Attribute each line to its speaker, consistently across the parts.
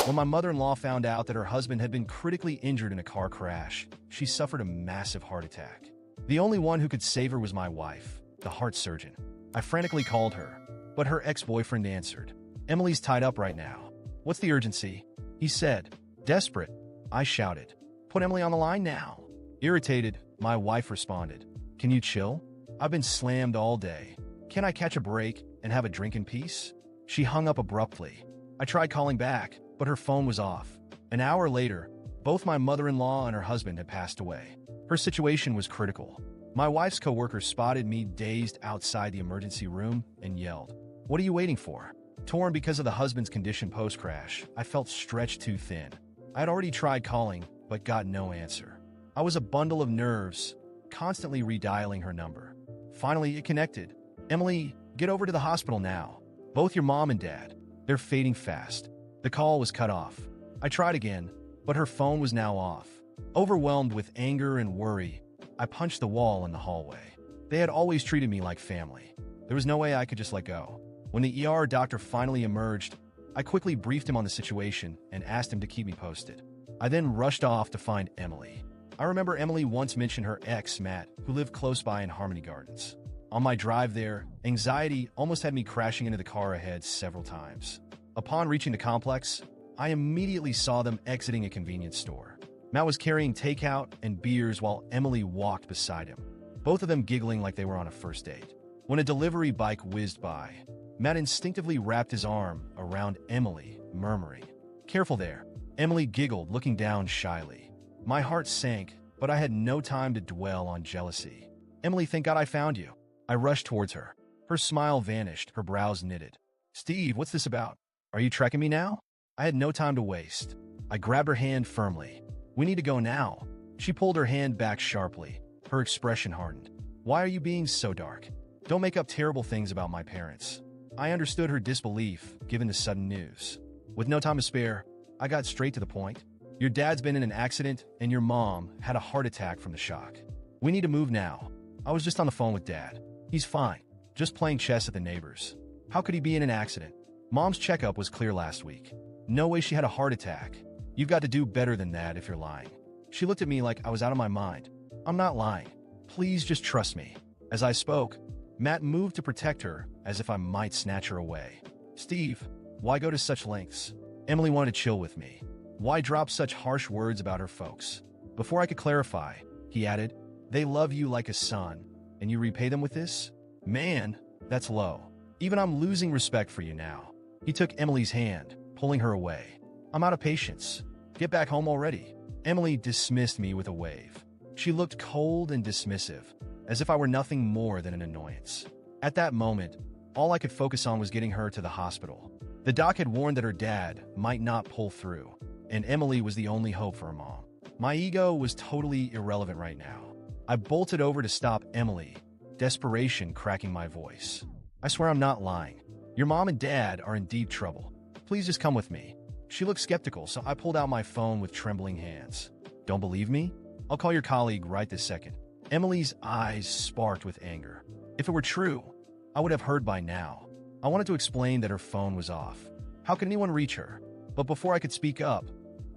Speaker 1: When my mother-in-law found out that her husband had been critically injured in a car crash, she suffered a massive heart attack. The only one who could save her was my wife, the heart surgeon. I frantically called her, but her ex-boyfriend answered. "Emily's tied up right now. What's the urgency?" He said. Desperate, I shouted. "Put Emily on the line now." Irritated, my wife responded. "Can you chill? I've been slammed all day. Can I catch a break and have a drink in peace?" She hung up abruptly. I tried calling back, but her phone was off. An hour later, both my mother-in-law and her husband had passed away. Her situation was critical. My wife's coworker spotted me dazed outside the emergency room and yelled, "What are you waiting for?" Torn because of the husband's condition post-crash, I felt stretched too thin. I had already tried calling, but got no answer. I was a bundle of nerves, constantly redialing her number. Finally, it connected. "Emily, get over to the hospital now. Both your mom and dad. They're fading fast." The call was cut off. I tried again, but her phone was now off. Overwhelmed with anger and worry, I punched the wall in the hallway. They had always treated me like family. There was no way I could just let go. When the ER doctor finally emerged, I quickly briefed him on the situation and asked him to keep me posted. I then rushed off to find Emily. I remember Emily once mentioned her ex, Matt, who lived close by in Harmony Gardens. On my drive there, anxiety almost had me crashing into the car ahead several times. Upon reaching the complex, I immediately saw them exiting a convenience store. Matt was carrying takeout and beers while Emily walked beside him, both of them giggling like they were on a first date. When a delivery bike whizzed by, Matt instinctively wrapped his arm around Emily, murmuring, "Careful there." Emily giggled, looking down shyly. My heart sank, but I had no time to dwell on jealousy. "Emily, thank God I found you." I rushed towards her. Her smile vanished, her brows knitted. "Steve, what's this about? Are you tracking me now?" I had no time to waste. I grabbed her hand firmly. "We need to go now." She pulled her hand back sharply. Her expression hardened. "Why are you being so dark? Don't make up terrible things about my parents." I understood her disbelief, given the sudden news. With no time to spare, I got straight to the point. "Your dad's been in an accident, and your mom had a heart attack from the shock. We need to move now." I was just on the phone with Dad. "He's fine, just playing chess at the neighbors." "How could he be in an accident? Mom's checkup was clear last week. No way she had a heart attack. You've got to do better than that if you're lying." She looked at me like I was out of my mind. "I'm not lying. Please just trust me." As I spoke, Matt moved to protect her, as if I might snatch her away. "Steve, why go to such lengths? Emily wanted to chill with me. Why drop such harsh words about her folks?" Before I could clarify, he added, "They love you like a son, and you repay them with this? Man, that's low. Even I'm losing respect for you now." He took Emily's hand, pulling her away. "I'm out of patience. Get back home already." Emily dismissed me with a wave. She looked cold and dismissive, as if I were nothing more than an annoyance. At that moment, all I could focus on was getting her to the hospital. The doc had warned that her dad might not pull through, and Emily was the only hope for her mom. My ego was totally irrelevant right now. I bolted over to stop Emily, desperation cracking my voice. "I swear I'm not lying. Your mom and dad are in deep trouble. Please just come with me." She looked skeptical, so I pulled out my phone with trembling hands. "Don't believe me? I'll call your colleague right this second." Emily's eyes sparked with anger. If it were true, I would have heard by now. I wanted to explain that her phone was off. How could anyone reach her? But before I could speak up,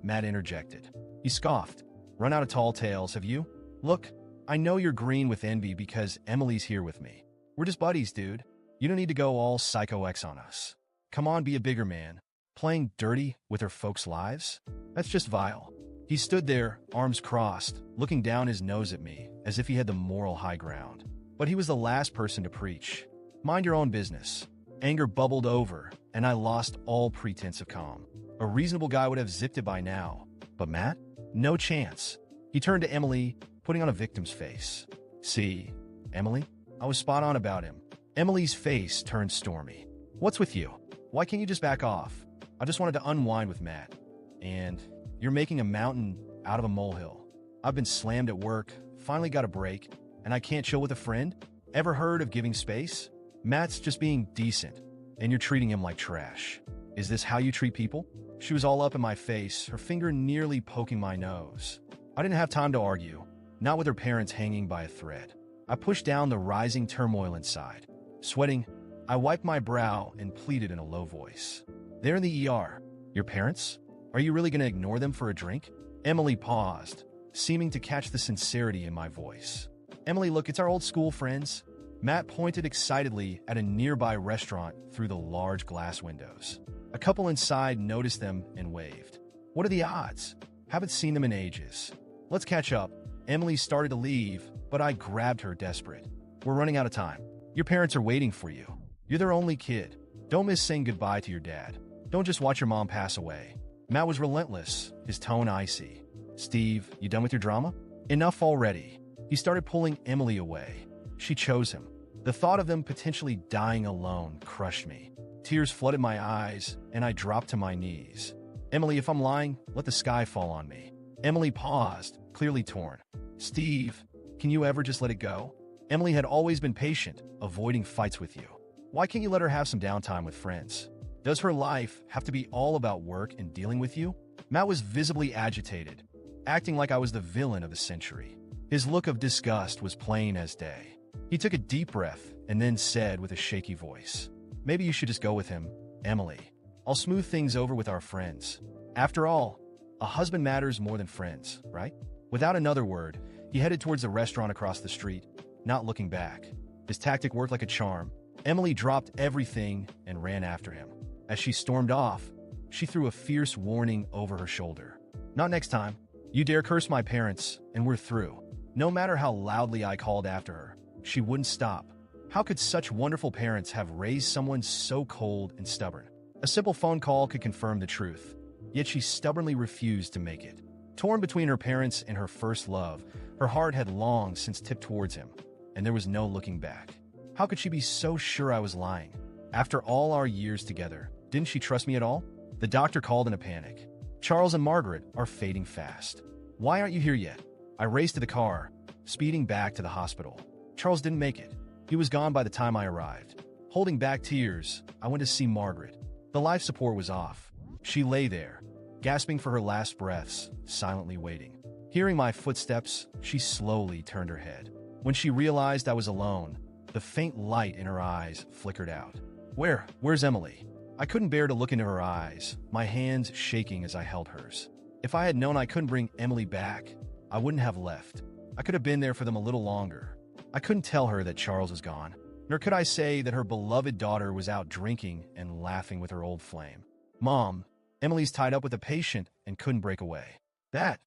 Speaker 1: Matt interjected. He scoffed. "Run out of tall tales, have you? Look, I know you're green with envy because Emily's here with me. We're just buddies, dude. You don't need to go all Psycho X on us. Come on, be a bigger man. Playing dirty with her folks' lives? That's just vile." He stood there, arms crossed, looking down his nose at me, as if he had the moral high ground. But he was the last person to preach. Mind your own business. Anger bubbled over, and I lost all pretense of calm. A reasonable guy would have zipped it by now. But Matt? No chance. He turned to Emily, putting on a victim's face. "See, Emily? I was spot on about him." Emily's face turned stormy. "What's with you? Why can't you just back off? I just wanted to unwind with Matt. And you're making a mountain out of a molehill. I've been slammed at work, finally got a break, and I can't chill with a friend? Ever heard of giving space? Matt's just being decent, and you're treating him like trash. Is this how you treat people?" She was all up in my face, her finger nearly poking my nose. I didn't have time to argue, not with her parents hanging by a thread. I pushed down the rising turmoil inside. Sweating, I wiped my brow and pleaded in a low voice. "They're in the ER. Your parents? Are you really going to ignore them for a drink? Emily paused, seeming to catch the sincerity in my voice. Emily, look, it's our old school friends. Matt pointed excitedly at a nearby restaurant through the large glass windows. A couple inside noticed them and waved. What are the odds? Haven't seen them in ages. Let's catch up. Emily started to leave, but I grabbed her desperate. We're running out of time. Your parents are waiting for you. You're their only kid. Don't miss saying goodbye to your dad. Don't just watch your mom pass away. Matt was relentless, his tone icy. Steve, you done with your drama? Enough already. He started pulling Emily away. She chose him. The thought of them potentially dying alone crushed me. Tears flooded my eyes, and I dropped to my knees. Emily, if I'm lying, let the sky fall on me. Emily paused, clearly torn. Steve, can you ever just let it go? Emily had always been patient, avoiding fights with you. Why can't you let her have some downtime with friends? Does her life have to be all about work and dealing with you? Matt was visibly agitated, acting like I was the villain of the century. His look of disgust was plain as day. He took a deep breath and then said with a shaky voice, Maybe you should just go with him, Emily. I'll smooth things over with our friends. After all, a husband matters more than friends, right? Without another word, he headed towards the restaurant across the street, not looking back. His tactic worked like a charm. Emily dropped everything and ran after him. As she stormed off, she threw a fierce warning over her shoulder. Not next time. You dare curse my parents, and we're through. No matter how loudly I called after her, she wouldn't stop. How could such wonderful parents have raised someone so cold and stubborn? A simple phone call could confirm the truth, yet she stubbornly refused to make it. Torn between her parents and her first love, her heart had long since tipped towards him, and there was no looking back. How could she be so sure I was lying? After all our years together, didn't she trust me at all? The doctor called in a panic. Charles and Margaret are fading fast. Why aren't you here yet? I raced to the car, speeding back to the hospital. Charles didn't make it. He was gone by the time I arrived. Holding back tears, I went to see Margaret. The life support was off. She lay there, gasping for her last breaths, silently waiting. Hearing my footsteps, she slowly turned her head. When she realized I was alone, the faint light in her eyes flickered out. Where's Emily? I couldn't bear to look into her eyes, my hands shaking as I held hers. If I had known I couldn't bring Emily back, I wouldn't have left. I could have been there for them a little longer. I couldn't tell her that Charles was gone, nor could I say that her beloved daughter was out drinking and laughing with her old flame. Mom, Emily's tied up with a patient and couldn't break away. That's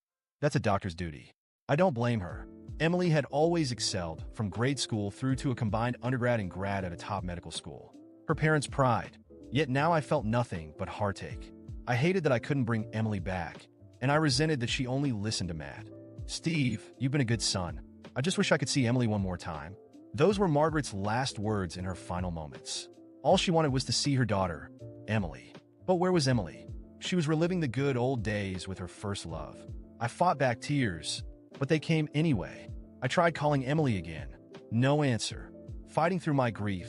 Speaker 1: a doctor's duty. I don't blame her. Emily had always excelled, from grade school through to a combined undergrad and grad at a top medical school. Her parents' pride. Yet now I felt nothing but heartache. I hated that I couldn't bring Emily back, and I resented that she only listened to Matt. Steve, you've been a good son. I just wish I could see Emily one more time. Those were Margaret's last words in her final moments. All she wanted was to see her daughter, Emily. But where was Emily? She was reliving the good old days with her first love. I fought back tears, but they came anyway. I tried calling Emily again. No answer. Fighting through my grief,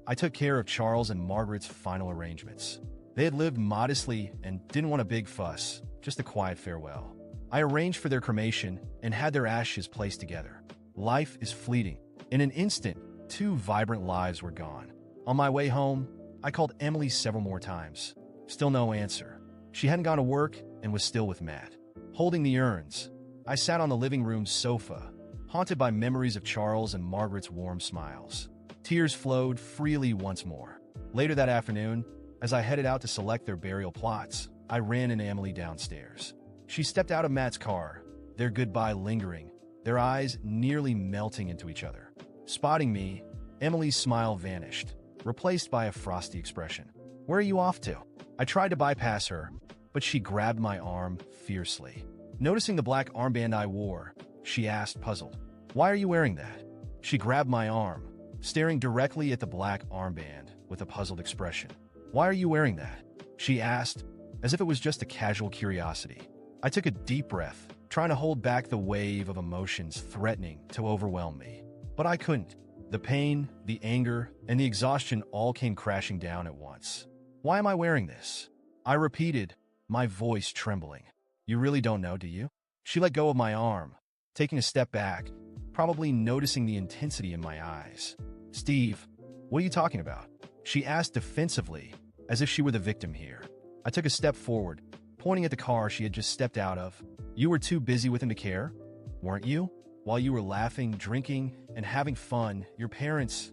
Speaker 1: I took care of Charles and Margaret's final arrangements. They had lived modestly and didn't want a big fuss, just a quiet farewell. I arranged for their cremation and had their ashes placed together. Life is fleeting. In an instant, 2 vibrant lives were gone. On my way home, I called Emily several more times. Still no answer. She hadn't gone to work and was still with Matt. Holding the urns, I sat on the living room sofa, haunted by memories of Charles and Margaret's warm smiles. Tears flowed freely once more. Later that afternoon, as I headed out to select their burial plots, I ran into Emily downstairs. She stepped out of Matt's car, their goodbye lingering, their eyes nearly melting into each other. Spotting me, Emily's smile vanished, replaced by a frosty expression. Where are you off to? I tried to bypass her, but she grabbed my arm fiercely. Noticing the black armband I wore, she asked, puzzled, Why are you wearing that? She grabbed my arm, staring directly at the black armband with a puzzled expression. Why are you wearing that? She asked, as if it was just a casual curiosity. I took a deep breath, trying to hold back the wave of emotions threatening to overwhelm me. But I couldn't. The pain, the anger, and the exhaustion all came crashing down at once. Why am I wearing this? I repeated, my voice trembling. You really don't know, do you? She let go of my arm, taking a step back, probably noticing the intensity in my eyes. Steve, what are you talking about? She asked defensively, as if she were the victim here. I took a step forward, pointing at the car she had just stepped out of. You were too busy with him to care, weren't you? While you were laughing, drinking, and having fun, your parents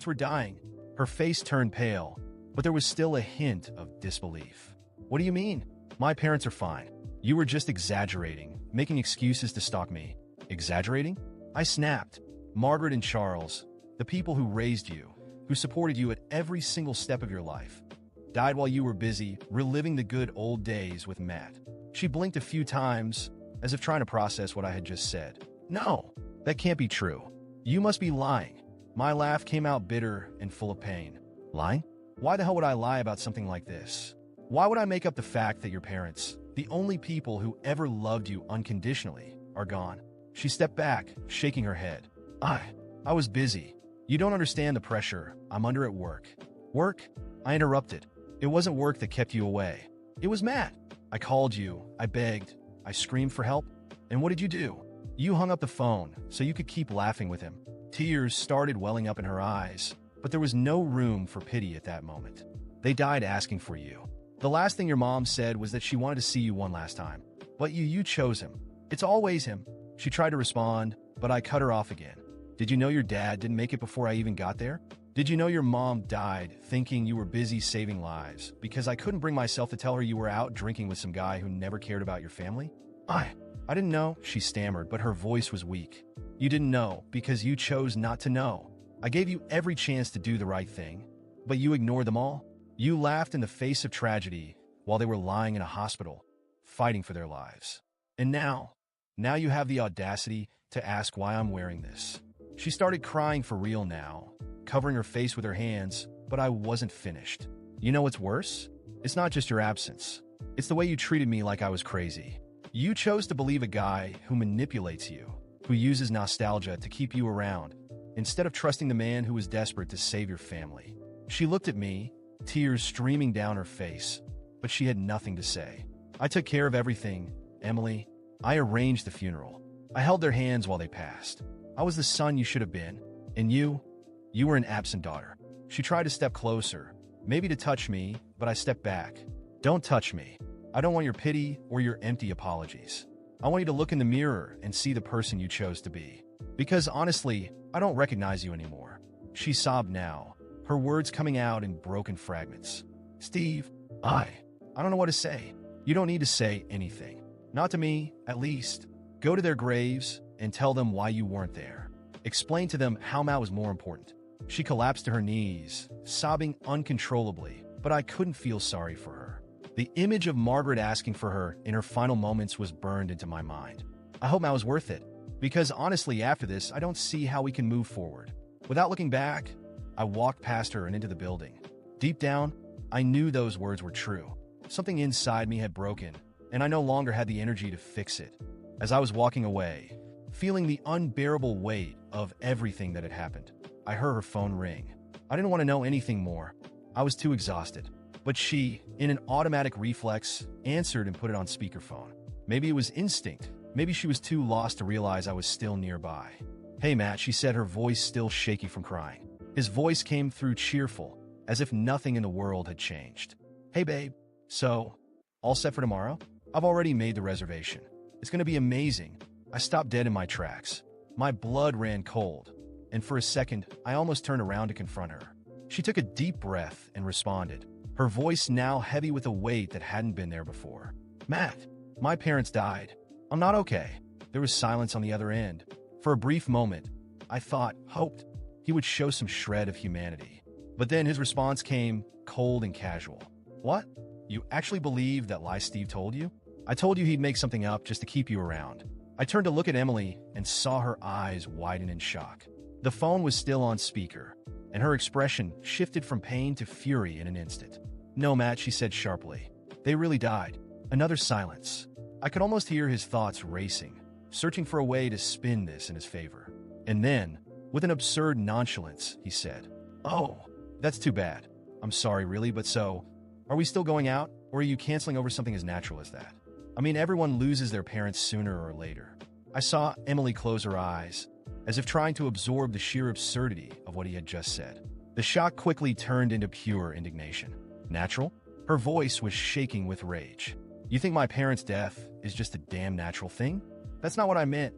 Speaker 1: were dying. Her face turned pale, but there was still a hint of disbelief. What do you mean? My parents are fine. You were just exaggerating, making excuses to stalk me. Exaggerating? I snapped. Margaret and Charles, the people who raised you, who supported you at every single step of your life, died while you were busy reliving the good old days with Matt. She blinked a few times, as if trying to process what I had just said. No, that can't be true. You must be lying. My laugh came out bitter and full of pain. Lying? Why the hell would I lie about something like this? Why would I make up the fact that your parents, the only people who ever loved you unconditionally, are gone? She stepped back, shaking her head. I was busy. You don't understand the pressure I'm under at work. Work? I interrupted. It wasn't work that kept you away. It was Matt. I called you. I begged. I screamed for help. And what did you do? You hung up the phone so you could keep laughing with him. Tears started welling up in her eyes, but there was no room for pity at that moment. They died asking for you. The last thing your mom said was that she wanted to see you one last time. But you chose him. It's always him. She tried to respond, but I cut her off again. Did you know your dad didn't make it before I even got there? Did you know your mom died thinking you were busy saving lives because I couldn't bring myself to tell her you were out drinking with some guy who never cared about your family? I didn't know, she stammered, but her voice was weak. You didn't know because you chose not to know. I gave you every chance to do the right thing, but you ignored them all. You laughed in the face of tragedy while they were lying in a hospital, fighting for their lives. And now you have the audacity to ask why I'm wearing this. She started crying for real now, covering her face with her hands, but I wasn't finished. You know what's worse? It's not just your absence. It's the way you treated me like I was crazy. You chose to believe a guy who manipulates you, who uses nostalgia to keep you around, instead of trusting the man who was desperate to save your family. She looked at me, tears streaming down her face, but she had nothing to say. I took care of everything, Emily. I arranged the funeral. I held their hands while they passed. I was the son you should have been, and you were an absent daughter. She tried to step closer, maybe to touch me, but I stepped back. Don't touch me. I don't want your pity or your empty apologies. I want you to look in the mirror and see the person you chose to be. Because honestly, I don't recognize you anymore. She sobbed now, her words coming out in broken fragments. Steve, I don't know what to say. You don't need to say anything. Not to me, at least. Go to their graves and tell them why you weren't there. Explain to them how Matt was more important. She collapsed to her knees, sobbing uncontrollably, but I couldn't feel sorry for her. The image of Margaret asking for her in her final moments was burned into my mind. I hope Matt was worth it, because honestly, after this, I don't see how we can move forward. Without looking back, I walked past her and into the building. Deep down, I knew those words were true. Something inside me had broken, and I no longer had the energy to fix it. As I was walking away, feeling the unbearable weight of everything that had happened, I heard her phone ring. I didn't want to know anything more. I was too exhausted. But she, in an automatic reflex, answered and put it on speakerphone. Maybe it was instinct. Maybe she was too lost to realize I was still nearby. Hey, Matt, she said, her voice still shaky from crying. His voice came through cheerful, as if nothing in the world had changed. Hey, babe. So, all set for tomorrow? I've already made the reservation. It's going to be amazing. I stopped dead in my tracks. My blood ran cold, and for a second, I almost turned around to confront her. She took a deep breath and responded, her voice now heavy with a weight that hadn't been there before. Matt, my parents died. I'm not okay. There was silence on the other end. For a brief moment, I hoped, he would show some shred of humanity. But then his response came cold and casual. What? You actually believe that lie Steve told you? I told you he'd make something up just to keep you around. I turned to look at Emily and saw her eyes widen in shock. The phone was still on speaker, and her expression shifted from pain to fury in an instant. No, Matt, she said sharply. They really died. Another silence. I could almost hear his thoughts racing, searching for a way to spin this in his favor. And then, with an absurd nonchalance, he said, Oh, that's too bad. I'm sorry, really, but so, are we still going out, or are you canceling over something as natural as that? I mean, everyone loses their parents sooner or later. I saw Emily close her eyes, as if trying to absorb the sheer absurdity of what he had just said. The shock quickly turned into pure indignation. Natural? Her voice was shaking with rage. You think my parents' death is just a damn natural thing? That's not what I meant.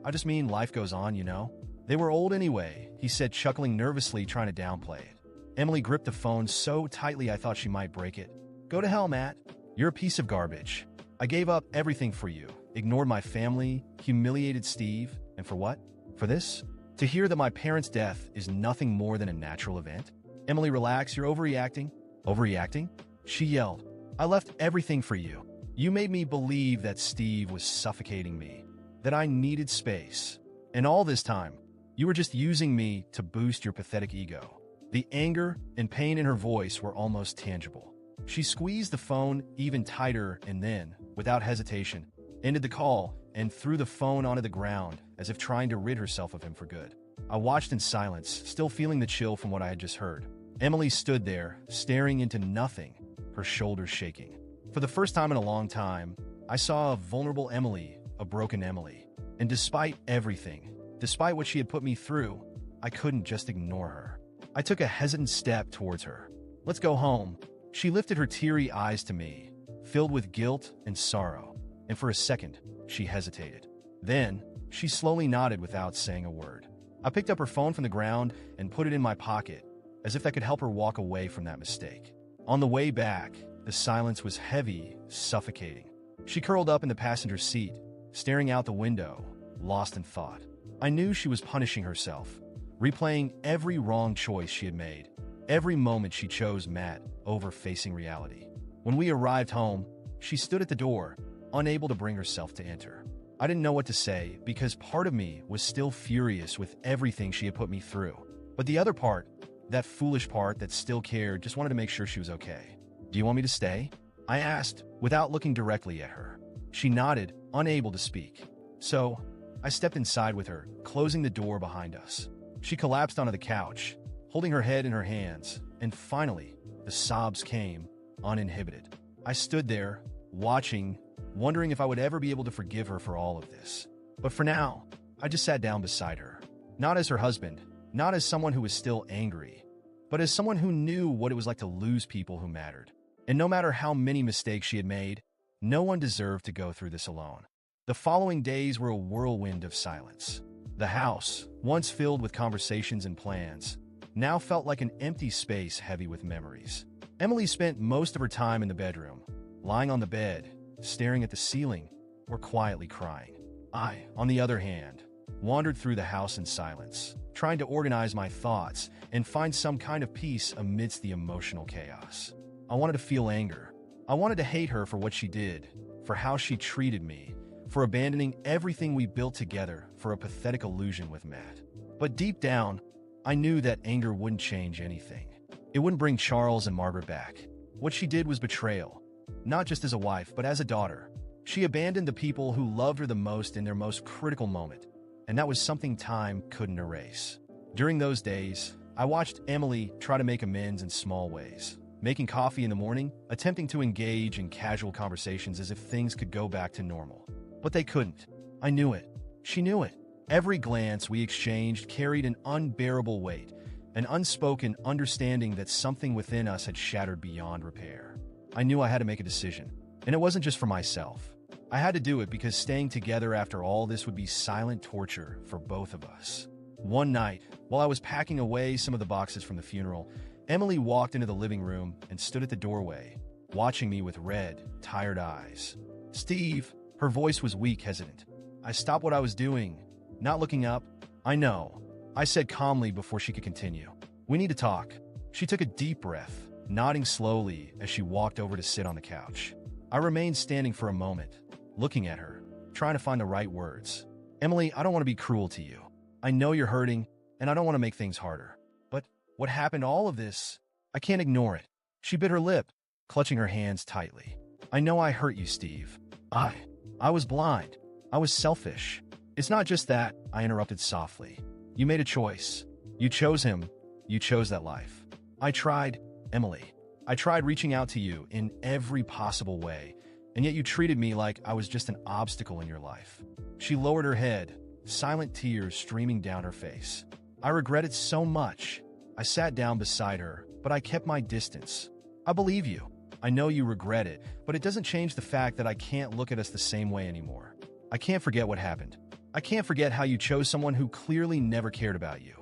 Speaker 1: I just mean life goes on, you know? They were old anyway, he said, chuckling nervously, trying to downplay it. Emily gripped the phone so tightly I thought she might break it. Go to hell, Matt. You're a piece of garbage. I gave up everything for you, ignored my family, humiliated Steve, and for what? For this? To hear that my parents' death is nothing more than a natural event? Emily, relax, you're overreacting. Overreacting? She yelled. I left everything for you. You made me believe that Steve was suffocating me, that I needed space. And all this time, you were just using me to boost your pathetic ego. The anger and pain in her voice were almost tangible. She squeezed the phone even tighter and then, without hesitation, ended the call and threw the phone onto the ground as if trying to rid herself of him for good. I watched in silence, still feeling the chill from what I had just heard. Emily stood there, staring into nothing, her shoulders shaking. For the first time in a long time, I saw a vulnerable Emily, a broken Emily. And despite everything, despite what she had put me through, I couldn't just ignore her. I took a hesitant step towards her. Let's go home. She lifted her teary eyes to me, filled with guilt and sorrow. And for a second, she hesitated. Then, she slowly nodded without saying a word. I picked up her phone from the ground and put it in my pocket, as if that could help her walk away from that mistake. On the way back, the silence was heavy, suffocating. She curled up in the passenger seat, staring out the window, lost in thought. I knew she was punishing herself, replaying every wrong choice she had made, every moment she chose Matt over facing reality. When we arrived home, she stood at the door, unable to bring herself to enter. I didn't know what to say because part of me was still furious with everything she had put me through. But the other part, that foolish part that still cared, just wanted to make sure she was okay. Do you want me to stay? I asked, without looking directly at her. She nodded, unable to speak. So, I stepped inside with her, closing the door behind us. She collapsed onto the couch, holding her head in her hands, and finally, the sobs came, uninhibited. I stood there, watching, wondering if I would ever be able to forgive her for all of this. But for now, I just sat down beside her. Not as her husband, not as someone who was still angry, but as someone who knew what it was like to lose people who mattered. And no matter how many mistakes she had made, no one deserved to go through this alone. The following days were a whirlwind of silence. The house, once filled with conversations and plans, now felt like an empty space heavy with memories. Emily spent most of her time in the bedroom, lying on the bed, staring at the ceiling, or quietly crying. I, on the other hand, wandered through the house in silence, trying to organize my thoughts and find some kind of peace amidst the emotional chaos. I wanted to feel anger. I wanted to hate her for what she did, for how she treated me, for abandoning everything we built together for a pathetic illusion with Matt. But deep down, I knew that anger wouldn't change anything. It wouldn't bring Charles and Margaret back. What she did was betrayal, not just as a wife, but as a daughter. She abandoned the people who loved her the most in their most critical moment, and that was something time couldn't erase. During those days, I watched Emily try to make amends in small ways, making coffee in the morning, attempting to engage in casual conversations as if things could go back to normal. But they couldn't. I knew it. She knew it. Every glance we exchanged carried an unbearable weight, an unspoken understanding that something within us had shattered beyond repair. I knew I had to make a decision, and it wasn't just for myself. I had to do it because staying together after all this would be silent torture for both of us. One night, while I was packing away some of the boxes from the funeral, Emily walked into the living room and stood at the doorway, watching me with red, tired eyes. Steve, her voice was weak, hesitant. I stopped what I was doing, not looking up. I know, I said calmly before she could continue. We need to talk. She took a deep breath, nodding slowly as she walked over to sit on the couch. I remained standing for a moment, looking at her, trying to find the right words. Emily, I don't want to be cruel to you. I know you're hurting, and I don't want to make things harder. But what happened to all of this? I can't ignore it. She bit her lip, clutching her hands tightly. I know I hurt you, Steve. I was blind. I was selfish. It's not just that, I interrupted softly. You made a choice. You chose him. You chose that life. I tried, Emily. I tried reaching out to you in every possible way, and yet you treated me like I was just an obstacle in your life. She lowered her head, silent tears streaming down her face. I regret it so much. I sat down beside her, but I kept my distance. I believe you. I know you regret it, but it doesn't change the fact that I can't look at us the same way anymore. I can't forget what happened. I can't forget how you chose someone who clearly never cared about you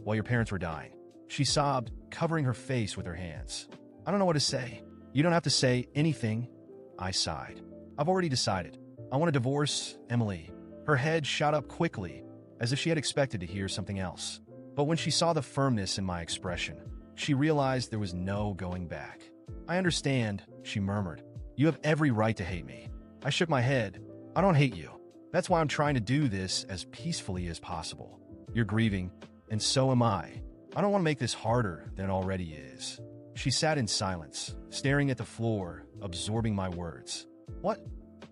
Speaker 1: while your parents were dying. She sobbed, covering her face with her hands. I don't know what to say. You don't have to say anything. I sighed. I've already decided. I want a divorce, Emily. Her head shot up quickly, as if she had expected to hear something else. But when she saw the firmness in my expression, she realized there was no going back. I understand, she murmured. You have every right to hate me. I shook my head. I don't hate you. That's why I'm trying to do this as peacefully as possible. You're grieving, and so am I. I don't want to make this harder than it already is. She sat in silence, staring at the floor, absorbing my words. What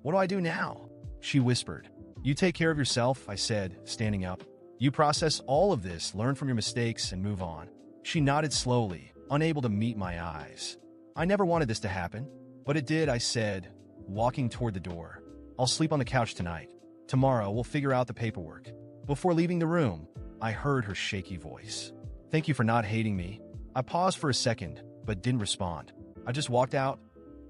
Speaker 1: do I do now? She whispered. You take care of yourself, I said, standing up. You process all of this, learn from your mistakes, and move on. She nodded slowly, unable to meet my eyes. I never wanted this to happen, but it did, I said, walking toward the door. I'll sleep on the couch tonight. Tomorrow, we'll figure out the paperwork. Before leaving the room, I heard her shaky voice. Thank you for not hating me. I paused for a second, but didn't respond. I just walked out,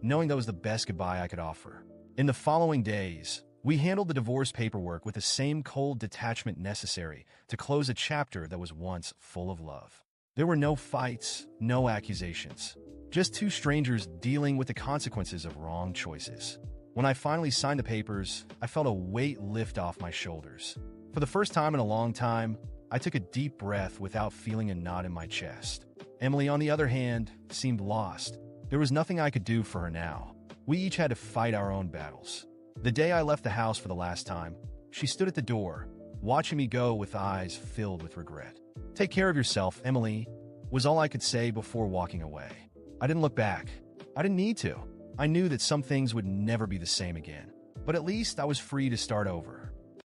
Speaker 1: knowing that was the best goodbye I could offer. In the following days, we handled the divorce paperwork with the same cold detachment necessary to close a chapter that was once full of love. There were no fights, no accusations, just two strangers dealing with the consequences of wrong choices. When I finally signed the papers, I felt a weight lift off my shoulders. For the first time in a long time, I took a deep breath without feeling a knot in my chest. Emily, on the other hand, seemed lost. There was nothing I could do for her now. We each had to fight our own battles. The day I left the house for the last time, she stood at the door, watching me go with eyes filled with regret. Take care of yourself, Emily, was all I could say before walking away. I didn't look back. I didn't need to. I knew that some things would never be the same again. But at least I was free to start over.